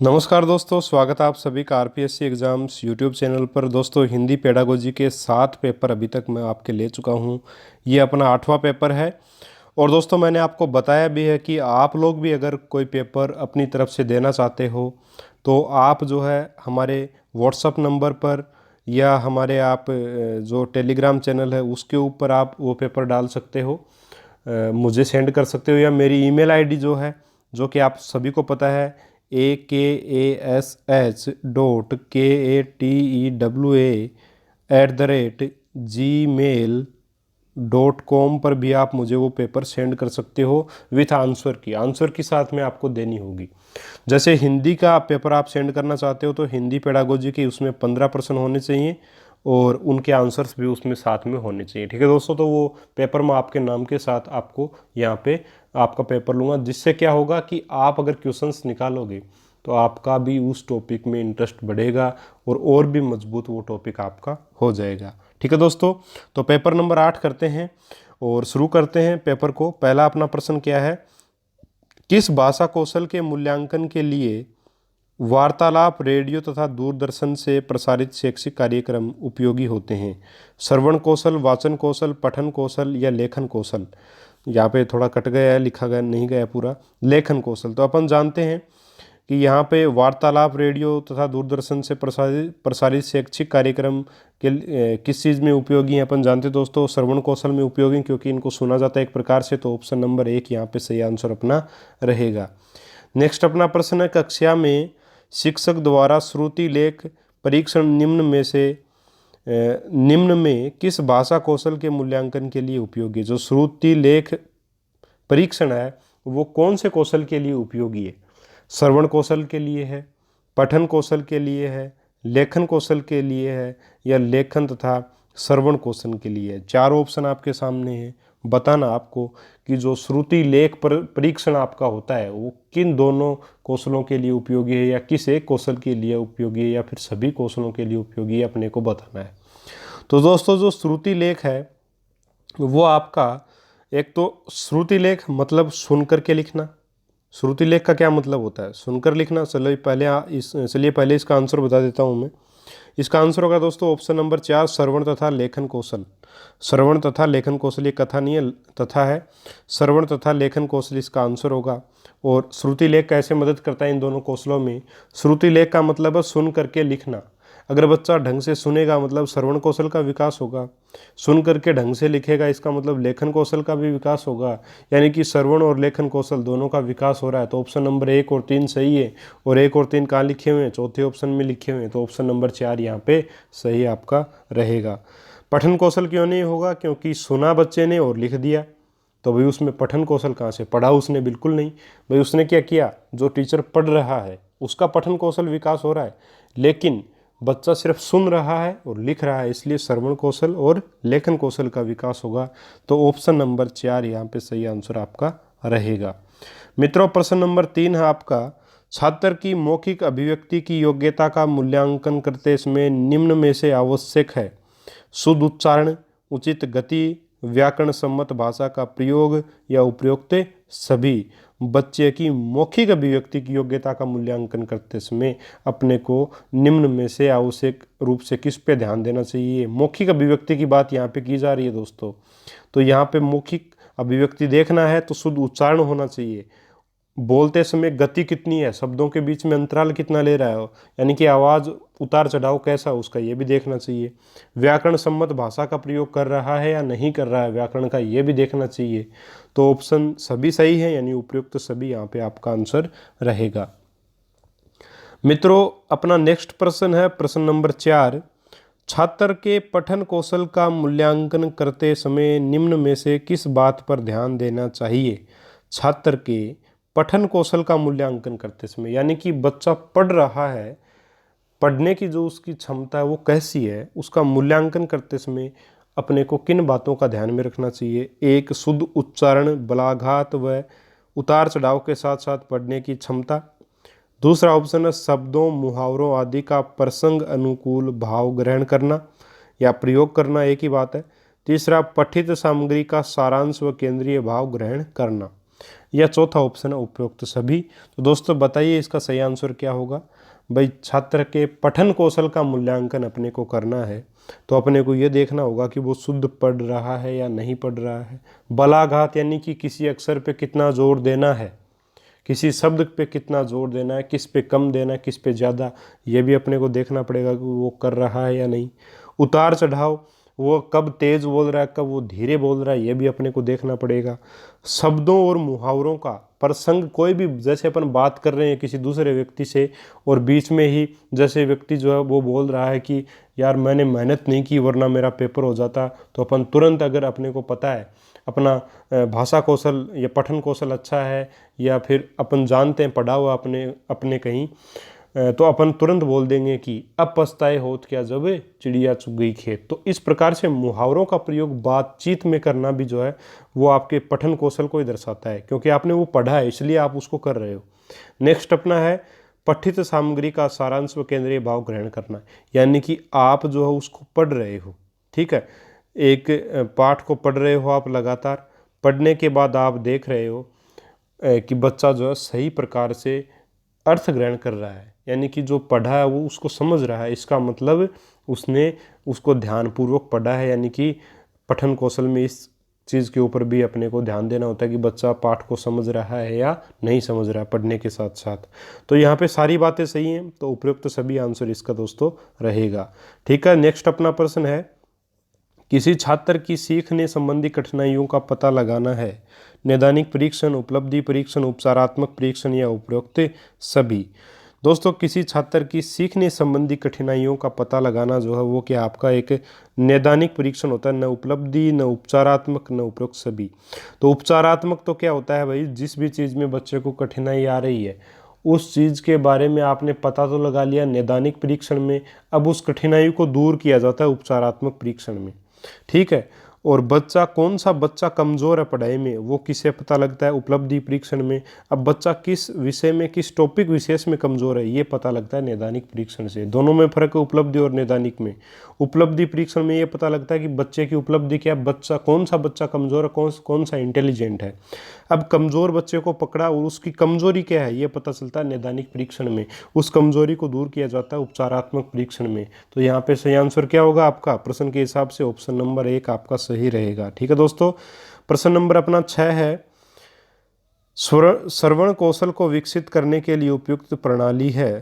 नमस्कार दोस्तों, स्वागत है आप सभी का आरपीएससी एग्ज़ाम्स यूट्यूब चैनल पर। दोस्तों, हिंदी पेडागोजी के 7 पेपर अभी तक मैं आपके ले चुका हूं। ये अपना 8वां पेपर है। और दोस्तों, मैंने आपको बताया भी है कि आप लोग भी अगर कोई पेपर अपनी तरफ से देना चाहते हो तो आप जो है हमारे व्हाट्सअप नंबर पर या हमारे जो टेलीग्राम चैनल है उसके ऊपर आप वो पेपर डाल सकते हो। मुझे सेंड कर सकते हो, या मेरी ईमेल आईडी जो है, जो कि आप सभी को पता है, akash.ketewa@gmail.com पर भी आप मुझे वो पेपर सेंड कर सकते हो विथ आंसर की साथ में आपको देनी होगी। जैसे हिंदी का पेपर आप सेंड करना चाहते हो तो हिंदी पेडागोजी की उसमें 15% होने चाहिए और उनके आंसर्स भी उसमें साथ में होने चाहिए। ठीक है दोस्तों, तो वो पेपर मैं आपके नाम के साथ आपको यहाँ पे आपका पेपर लूँगा, जिससे क्या होगा कि आप अगर क्वेश्चंस निकालोगे तो आपका भी उस टॉपिक में इंटरेस्ट बढ़ेगा और भी मजबूत वो टॉपिक आपका हो जाएगा। ठीक है दोस्तों, तो पेपर नंबर 8 करते हैं और शुरू करते हैं पेपर को। पहला अपना प्रश्न क्या है, किस भाषा कौशल के मूल्यांकन के लिए वार्तालाप रेडियो तथा दूरदर्शन से प्रसारित शैक्षिक कार्यक्रम उपयोगी होते हैं? श्रवण कौशल, वाचन कौशल, पठन कौशल या लेखन कौशल? यहाँ पे थोड़ा कट गया है, लिखा गया नहीं गया पूरा। लेखन कौशल तो अपन जानते हैं कि यहाँ पे वार्तालाप रेडियो तथा दूरदर्शन से प्रसारित प्रसारित शैक्षिक कार्यक्रम के किस चीज़ में उपयोगी हैं? अपन जानते हैं दोस्तों, श्रवण कौशल में उपयोगी, क्योंकि इनको सुना जाता है एक प्रकार से। तो ऑप्शन नंबर 1 यहाँ पे सही आंसर अपना रहेगा। नेक्स्ट अपना प्रश्न है, कक्षा में शिक्षक द्वारा श्रुति लेख परीक्षण निम्न में किस भाषा कौशल के मूल्यांकन के लिए उपयोगी है? जो श्रुति लेख परीक्षण है वो कौन से कौशल के लिए उपयोगी है? श्रवण कौशल के लिए है, पठन कौशल के लिए है, लेखन कौशल के लिए है, या लेखन तथा श्रवण कौशल के लिए है? 4 ऑप्शन आपके सामने हैं। बताना आपको कि जो श्रुति लेख परीक्षण आपका होता है वो किन दोनों कौशलों के लिए उपयोगी है, या किस एक कौशल के लिए उपयोगी है, या फिर सभी कौशलों के लिए उपयोगी है, अपने को बताना है। तो दोस्तों, जो श्रुति लेख है वो आपका, एक तो श्रुति लेख मतलब सुन करके लिखना। श्रुति लेख का क्या मतलब होता है? सुनकर लिखना। चलिए पहले इसका आंसर बता देता हूँ मैं। इसका आंसर होगा दोस्तों ऑप्शन नंबर 4, श्रवण तथा लेखन कौशल। श्रवण तथा लेखन कौशल, ये कथा नहीं है, तथा है। श्रवण तथा लेखन कौशल इसका आंसर होगा। और श्रुति लेख कैसे मदद करता है इन दोनों कौशलों में? श्रुति लेख का मतलब है सुन करके लिखना। अगर बच्चा ढंग से सुनेगा मतलब श्रवण कौशल का विकास होगा, सुन करके ढंग से लिखेगा इसका मतलब लेखन कौशल का भी विकास होगा। यानी कि श्रवण और लेखन कौशल दोनों का विकास हो रहा है। तो ऑप्शन नंबर 1 और 3 सही है। और 1 और 3 कहाँ लिखे हुए हैं? चौथे ऑप्शन में लिखे हुए हैं। तो ऑप्शन नंबर 4 यहाँ पे सही आपका रहेगा। पठन कौशल क्यों नहीं होगा? क्योंकि सुना बच्चे ने और लिख दिया, तो भाई उसमें पठन कौशल कहाँ से? पढ़ा उसने बिल्कुल नहीं। भाई उसने क्या किया? जो टीचर पढ़ रहा है उसका पठन कौशल विकास हो रहा है, लेकिन बच्चा सिर्फ सुन रहा है और लिख रहा है, इसलिए श्रवण कौशल और लेखन कौशल का विकास होगा। तो ऑप्शन नंबर 4 यहाँ पे सही आंसर आपका रहेगा। मित्रों, प्रश्न नंबर 3 है आपका, छात्र की मौखिक अभिव्यक्ति की योग्यता का मूल्यांकन करते समय निम्न में से आवश्यक है? शुद्ध उच्चारण, उचित गति, व्याकरण सम्मत भाषा का प्रयोग, या उपरोक्त सभी? बच्चे की मौखिक अभिव्यक्ति की योग्यता का मूल्यांकन करते समय अपने को निम्न में से आवश्यक रूप से किस पे ध्यान देना चाहिए? मौखिक अभिव्यक्ति की बात यहाँ पे की जा रही है दोस्तों। तो यहाँ पे मौखिक अभिव्यक्ति देखना है तो शुद्ध उच्चारण होना चाहिए। बोलते समय गति कितनी है, शब्दों के बीच में अंतराल कितना ले रहा है, यानी कि आवाज़ उतार चढ़ाव कैसा उसका, ये भी देखना चाहिए। व्याकरण सम्मत भाषा का प्रयोग कर रहा है या नहीं कर रहा है व्याकरण का, ये भी देखना चाहिए। तो ऑप्शन सभी सही है, यानी उपयुक्त सभी यहाँ पे आपका आंसर रहेगा। मित्रों, अपना नेक्स्ट प्रश्न है प्रश्न नंबर 4, छात्र के पठन कौशल का मूल्यांकन करते समय निम्न में से किस बात पर ध्यान देना चाहिए? छात्र के पठन कौशल का मूल्यांकन करते समय, यानी कि बच्चा पढ़ रहा है, पढ़ने की जो उसकी क्षमता है वो कैसी है, उसका मूल्यांकन करते समय अपने को किन बातों का ध्यान में रखना चाहिए? 1, शुद्ध उच्चारण, बलाघात व उतार चढ़ाव के साथ साथ पढ़ने की क्षमता। दूसरा ऑप्शन है शब्दों, मुहावरों आदि का प्रसंग अनुकूल भाव ग्रहण करना या प्रयोग करना, एक ही बात है। तीसरा, पठित सामग्री का सारांश व केंद्रीय भाव ग्रहण करना। या चौथा ऑप्शन है उपरोक्त सभी। तो दोस्तों बताइए इसका सही आंसर क्या होगा। भाई छात्र के पठन कौशल का मूल्यांकन अपने को करना है तो अपने को ये देखना होगा कि वो शुद्ध पढ़ रहा है या नहीं पढ़ रहा है। बलाघात यानी कि किसी अक्षर पे कितना जोर देना है, किसी शब्द पे कितना जोर देना है, किस पे कम देना है, किस पे ज़्यादा, ये भी अपने को देखना पड़ेगा कि वो कर रहा है या नहीं। उतार चढ़ाव, वो कब तेज बोल रहा है, कब वो धीरे बोल रहा है, ये भी अपने को देखना पड़ेगा। शब्दों और मुहावरों का प्रसंग, कोई भी जैसे अपन बात कर रहे हैं किसी दूसरे व्यक्ति से और बीच में ही जैसे व्यक्ति जो है वो बोल रहा है कि यार मैंने मेहनत नहीं की वरना मेरा पेपर हो जाता, तो अपन तुरंत, अगर अपने को पता है अपना भाषा कौशल या पठन कौशल अच्छा है या फिर अपन जानते हैं पढ़ा हुआ अपने अपने कहीं, तो अपन तुरंत बोल देंगे कि अब पछताए होत क्या जब चिड़िया चुग गई खेत। तो इस प्रकार से मुहावरों का प्रयोग बातचीत में करना भी जो है वो आपके पठन कौशल को ही दर्शाता है, क्योंकि आपने वो पढ़ा है इसलिए आप उसको कर रहे हो। नेक्स्ट अपना है पठित सामग्री का सारांश व केंद्रीय भाव ग्रहण करना, यानी कि आप जो है उसको पढ़ रहे हो, ठीक है, एक पाठ को पढ़ रहे हो आप लगातार, पढ़ने के बाद आप देख रहे हो कि बच्चा जो है सही प्रकार से अर्थ ग्रहण कर रहा है, यानी कि जो पढ़ा है वो उसको समझ रहा है, इसका मतलब उसने उसको ध्यानपूर्वक पढ़ा है। यानी कि पठन कौशल में इस चीज़ के ऊपर भी अपने को ध्यान देना होता है कि बच्चा पाठ को समझ रहा है या नहीं समझ रहा है पढ़ने के साथ साथ। तो यहाँ पे सारी बातें सही हैं, तो उपयुक्त सभी आंसर इसका दोस्तों रहेगा। ठीक है, नेक्स्ट अपना प्रश्न है, किसी छात्र की सीखने संबंधी कठिनाइयों का पता लगाना है। नैदानिक परीक्षण, उपलब्धि परीक्षण, उपचारात्मक परीक्षण या उपरोक्त सभी। दोस्तों किसी छात्र की सीखने संबंधी कठिनाइयों का पता लगाना जो है वो क्या आपका एक नैदानिक परीक्षण होता है, न उपलब्धि, न उपचारात्मक, न उपरोक्त सभी। तो उपचारात्मक तो क्या होता है भाई, जिस भी चीज़ में बच्चे को कठिनाई आ रही है उस चीज़ के बारे में आपने पता तो लगा लिया नैदानिक परीक्षण में, अब उस कठिनाई को दूर किया जाता है उपचारात्मक परीक्षण में, ठीक है। और बच्चा कौन सा बच्चा कमज़ोर है पढ़ाई में वो किसे पता लगता है, उपलब्धि परीक्षण में। अब बच्चा किस विषय में, किस टॉपिक विशेष में कमज़ोर है ये पता लगता है नैदानिक परीक्षण से। दोनों में फ़र्क है उपलब्धि और नैदानिक में। उपलब्धि परीक्षण में ये पता लगता है कि बच्चे की उपलब्धि क्या है, बच्चा कौन सा बच्चा कमज़ोर है, कौन सा इंटेलिजेंट है। अब कमज़ोर बच्चे को पकड़ा और उसकी कमज़ोरी क्या है ये पता चलता है नैदानिक परीक्षण में, उस कमज़ोरी को दूर किया जाता है उपचारात्मक परीक्षण में। तो यहाँ पे सही आंसर क्या होगा आपका, प्रश्न के हिसाब से ऑप्शन नंबर 1 आपका सही रहेगा। ठीक है दोस्तों, प्रश्न नंबर अपना 6 है, श्रवण कौशल को विकसित करने के लिए उपयुक्त प्रणाली है।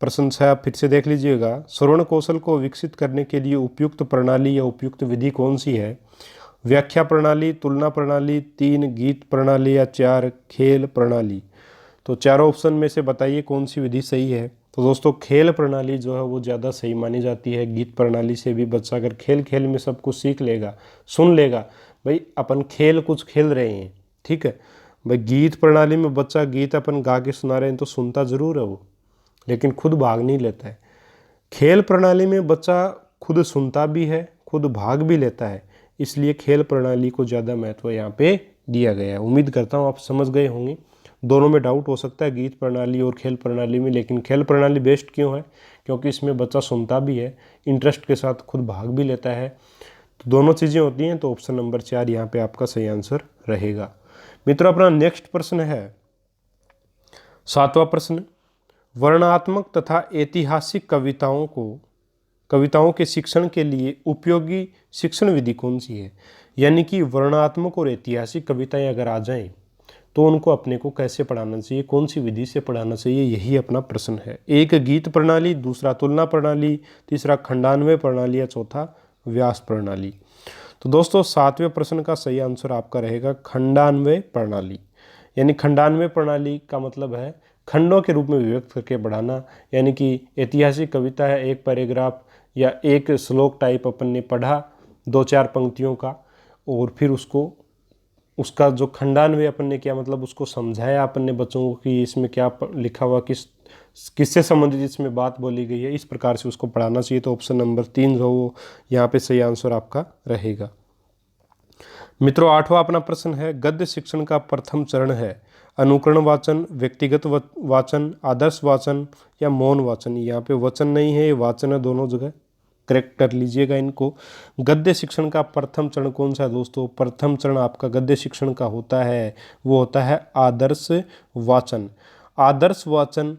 प्रश्न 6 आप फिर से देख लीजिएगा, श्रवण कौशल को विकसित करने के लिए उपयुक्त प्रणाली या उपयुक्त विधि कौन सी है। व्याख्या प्रणाली, तुलना प्रणाली, 3 गीत प्रणाली या 4 खेल प्रणाली। तो चारों ऑप्शन में से बताइए कौन सी विधि सही है। तो दोस्तों खेल प्रणाली जो है वो ज़्यादा सही मानी जाती है। गीत प्रणाली से भी बच्चा अगर खेल खेल में सब कुछ सीख लेगा, सुन लेगा, भाई अपन खेल कुछ खेल रहे हैं, ठीक है भाई। गीत प्रणाली में बच्चा गीत अपन गा के सुना रहे हैं तो सुनता ज़रूर है वो, लेकिन खुद भाग नहीं लेता है। खेल प्रणाली में बच्चा खुद सुनता भी है, खुद भाग भी लेता है, इसलिए खेल प्रणाली को ज़्यादा महत्व यहाँ पे दिया गया है। उम्मीद करता हूँ आप समझ गए होंगे। दोनों में डाउट हो सकता है गीत प्रणाली और खेल प्रणाली में, लेकिन खेल प्रणाली बेस्ट क्यों है, क्योंकि इसमें बच्चा सुनता भी है, इंटरेस्ट के साथ खुद भाग भी लेता है। तो दोनों चीज़ें होती हैं, तो ऑप्शन नंबर 4 यहाँ पे आपका सही आंसर रहेगा। मित्रों अपना नेक्स्ट प्रश्न है 7वां प्रश्न, वर्णनात्मक तथा ऐतिहासिक कविताओं के शिक्षण के लिए उपयोगी शिक्षण विधि कौन सी है। यानी कि वर्णनात्मक और ऐतिहासिक कविताएं अगर आ जाएं तो उनको अपने को कैसे पढ़ाना चाहिए, कौन सी विधि से पढ़ाना चाहिए, यही अपना प्रश्न है। एक गीत प्रणाली, दूसरा तुलना प्रणाली, तीसरा खंडान्वय प्रणाली या चौथा व्यास प्रणाली। तो दोस्तों 7वें प्रश्न का सही आंसर आपका रहेगा खंडान्वय प्रणाली। यानी खंडान्वय प्रणाली का मतलब है खंडों के रूप में विभक्त करके पढ़ाना। यानी कि ऐतिहासिक कविता है, एक पैराग्राफ या एक श्लोक टाइप अपन ने पढ़ा 2-4 पंक्तियों का, और फिर उसका जो खंडान्वय अपन ने किया, मतलब उसको समझाया अपन ने बच्चों को कि इसमें क्या लिखा हुआ, किससे संबंधित इसमें बात बोली गई है, इस प्रकार से उसको पढ़ाना चाहिए। तो ऑप्शन नंबर 3 जो वो यहाँ पे सही आंसर आपका रहेगा। मित्रों 8वां अपना प्रश्न है, गद्य शिक्षण का प्रथम चरण है अनुकरण वाचन, व्यक्तिगत वाचन, आदर्श वाचन या मौन वाचन। यहाँ पे वचन नहीं है, ये वाचन है दोनों जगह। करेक्ट कर लीजिएगा इनको। गद्य शिक्षण का प्रथम चरण कौन सा है दोस्तों? प्रथम चरण आपका गद्य शिक्षण का होता है वो होता है आदर्श वाचन। आदर्श वाचन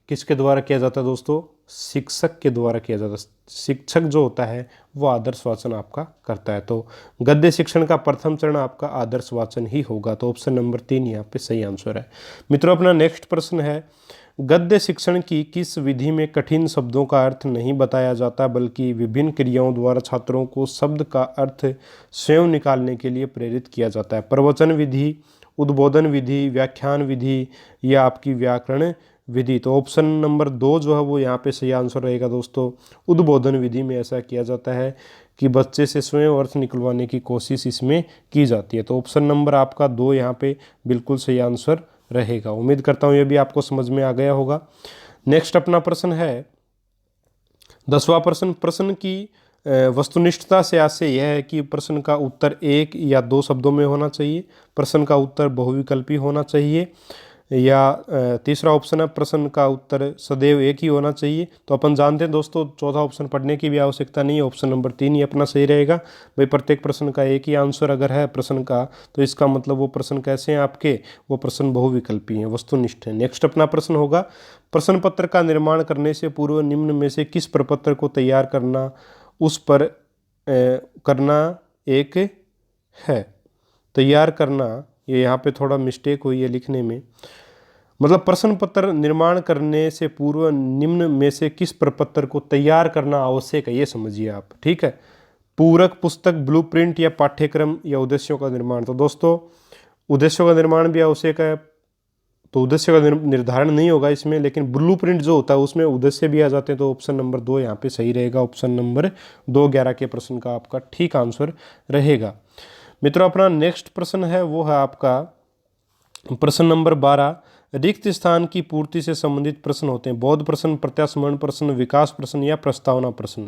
किसके द्वारा किया जाता है दोस्तों? शिक्षक के द्वारा किया जाता है। शिक्षक जो होता है वो आदर्श वाचन आपका करता है। तो गद्य शिक्षण का प्रथम चरण आपका आदर्श वाचन ही होगा। तो ऑप्शन नंबर 3 यहाँ पे सही आंसर है। मित्रों अपना नेक्स्ट प्रश्न है, गद्य शिक्षण की किस विधि में कठिन शब्दों का अर्थ नहीं बताया जाता बल्कि विभिन्न क्रियाओं द्वारा छात्रों को शब्द का अर्थ स्वयं निकालने के लिए प्रेरित किया जाता है? प्रवचन विधि, उद्बोधन विधि, व्याख्यान विधि या आपकी व्याकरण विधि? तो ऑप्शन नंबर 2 जो है वो यहाँ पे सही आंसर रहेगा दोस्तों। उद्बोधन विधि में ऐसा किया जाता है कि बच्चे से स्वयं अर्थ निकलवाने की कोशिश इसमें की जाती है। तो ऑप्शन नंबर आपका 2 यहाँ पे बिल्कुल सही आंसर रहेगा। उम्मीद करता हूँ ये भी आपको समझ में आ गया होगा। नेक्स्ट अपना प्रश्न है 10वां प्रश्न। प्रश्न की वस्तुनिष्ठता से आशय यह है कि प्रश्न का उत्तर 1 या 2 शब्दों में होना चाहिए, प्रश्न का उत्तर बहुविकल्पी होना चाहिए, या तीसरा ऑप्शन है प्रश्न का उत्तर सदैव एक ही होना चाहिए। तो अपन जानते हैं दोस्तों चौथा ऑप्शन पढ़ने की भी आवश्यकता नहीं है, ऑप्शन नंबर 3 ही अपना सही रहेगा। भाई प्रत्येक प्रश्न का एक ही आंसर अगर है प्रश्न का तो इसका मतलब वो प्रश्न कैसे हैं आपके? वो प्रश्न बहुविकल्पी हैं, वस्तुनिष्ठ हैं। नेक्स्ट अपना प्रश्न होगा, प्रश्न पत्र का निर्माण करने से पूर्व निम्न में से किस प्रपत्र को तैयार करना उस पर करना एक है? तैयार करना, ये यहाँ पे थोड़ा मिस्टेक हुई है लिखने में, मतलब प्रश्न पत्र निर्माण करने से पूर्व निम्न में से किस प्रपत्र को तैयार करना आवश्यक है, ये समझिए आप। ठीक है, पूरक, पुस्तक, ब्लूप्रिंट या पाठ्यक्रम या उद्देश्यों का निर्माण? तो दोस्तों उद्देश्यों का निर्माण भी आवश्यक है, तो उद्देश्य का निर्धारण नहीं होगा इसमें, लेकिन ब्लूप्रिंट जो होता है उसमें उद्देश्य भी आ जाते हैं। तो ऑप्शन नंबर 2 यहाँ पे सही रहेगा। ऑप्शन नंबर 2 11 के प्रश्न का आपका ठीक आंसर रहेगा। मित्रों अपना नेक्स्ट प्रश्न है वो है आपका प्रश्न नंबर 12। रिक्त स्थान की पूर्ति से संबंधित प्रश्न होते हैं बोध प्रश्न, प्रत्यास्मरण प्रश्न, विकास प्रश्न या प्रस्तावना प्रश्न।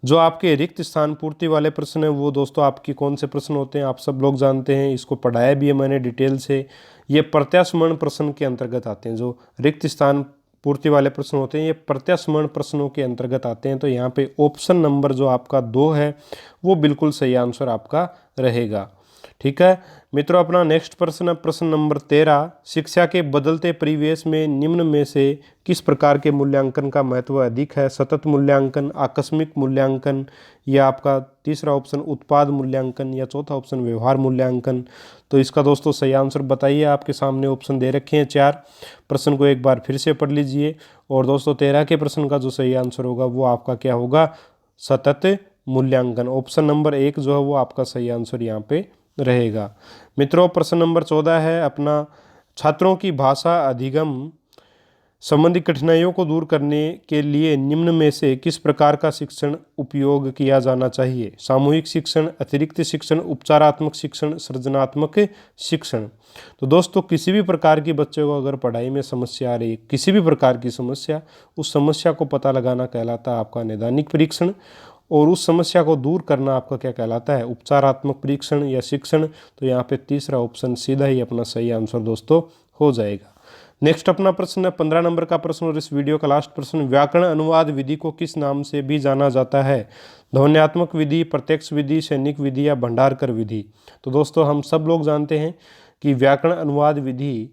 जो आपके रिक्त स्थान पूर्ति वाले प्रश्न है वो दोस्तों आपकी कौन से प्रश्न होते हैं? आप सब लोग जानते हैं, इसको पढ़ाया भी है मैंने डिटेल से। ये प्रत्यास्मरण प्रश्न के अंतर्गत आते हैं। जो रिक्त स्थान पूर्ति वाले प्रश्न होते हैं ये प्रत्यास्मरण प्रश्नों के अंतर्गत आते हैं। तो यहाँ पे ऑप्शन नंबर जो आपका 2 है वो बिल्कुल सही आंसर आपका रहेगा। ठीक है मित्रों अपना नेक्स्ट प्रश्न है प्रश्न नंबर 13। शिक्षा के बदलते परिवेश में निम्न में से किस प्रकार के मूल्यांकन का महत्व अधिक है? सतत मूल्यांकन, आकस्मिक मूल्यांकन या आपका तीसरा ऑप्शन उत्पाद मूल्यांकन या चौथा ऑप्शन व्यवहार मूल्यांकन? तो इसका दोस्तों सही आंसर बताइए। आपके सामने ऑप्शन दे रखे हैं 4, प्रश्न को एक बार फिर से पढ़ लीजिए। और दोस्तों 13 के प्रश्न का जो सही आंसर होगा वो आपका क्या होगा? सतत मूल्यांकन। ऑप्शन नंबर 1 जो है वो आपका सही आंसर यहाँ पे रहेगा। मित्रों प्रश्न नंबर 14 है अपना, छात्रों की भाषा अधिगम संबंधी कठिनाइयों को दूर करने के लिए निम्न में से किस प्रकार का शिक्षण उपयोग किया जाना चाहिए? सामूहिक शिक्षण, अतिरिक्त शिक्षण, उपचारात्मक शिक्षण, सृजनात्मक शिक्षण। तो दोस्तों किसी भी प्रकार की बच्चे को अगर पढ़ाई में समस्या आ रही है, किसी भी प्रकार की समस्या, उस समस्या को पता लगाना कहलाता है आपका नैदानिक परीक्षण, और उस समस्या को दूर करना आपका क्या कहलाता है? उपचारात्मक परीक्षण या शिक्षण। तो यहाँ पे तीसरा ऑप्शन सीधा ही अपना सही आंसर दोस्तों हो जाएगा। नेक्स्ट अपना प्रश्न है 15 नंबर का प्रश्न और इस वीडियो का लास्ट प्रश्न। व्याकरण अनुवाद विधि को किस नाम से भी जाना जाता है? ध्वन्यात्मक विधि, प्रत्यक्ष विधि, सैनिक विधि या भंडारकर विधि? तो दोस्तों हम सब लोग जानते हैं कि व्याकरण अनुवाद विधि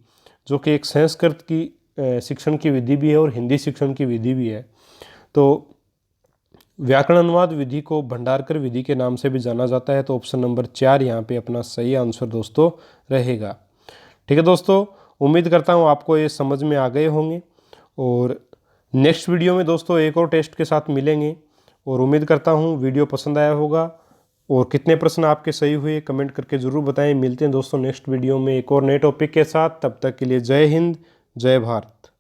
जो कि एक संस्कृत की शिक्षण की विधि भी है और हिंदी शिक्षण की विधि भी है। तो व्याकरण अनुवाद विधि को भंडारकर विधि के नाम से भी जाना जाता है। तो ऑप्शन नंबर 4 यहाँ पे अपना सही आंसर दोस्तों रहेगा। ठीक है दोस्तों, उम्मीद करता हूँ आपको ये समझ में आ गए होंगे, और नेक्स्ट वीडियो में दोस्तों एक और टेस्ट के साथ मिलेंगे। और उम्मीद करता हूँ वीडियो पसंद आया होगा, और कितने प्रश्न आपके सही हुए कमेंट करके ज़रूर बताएं। मिलते हैं दोस्तों नेक्स्ट वीडियो में एक और नए टॉपिक के साथ। तब तक के लिए जय हिंद, जय भारत।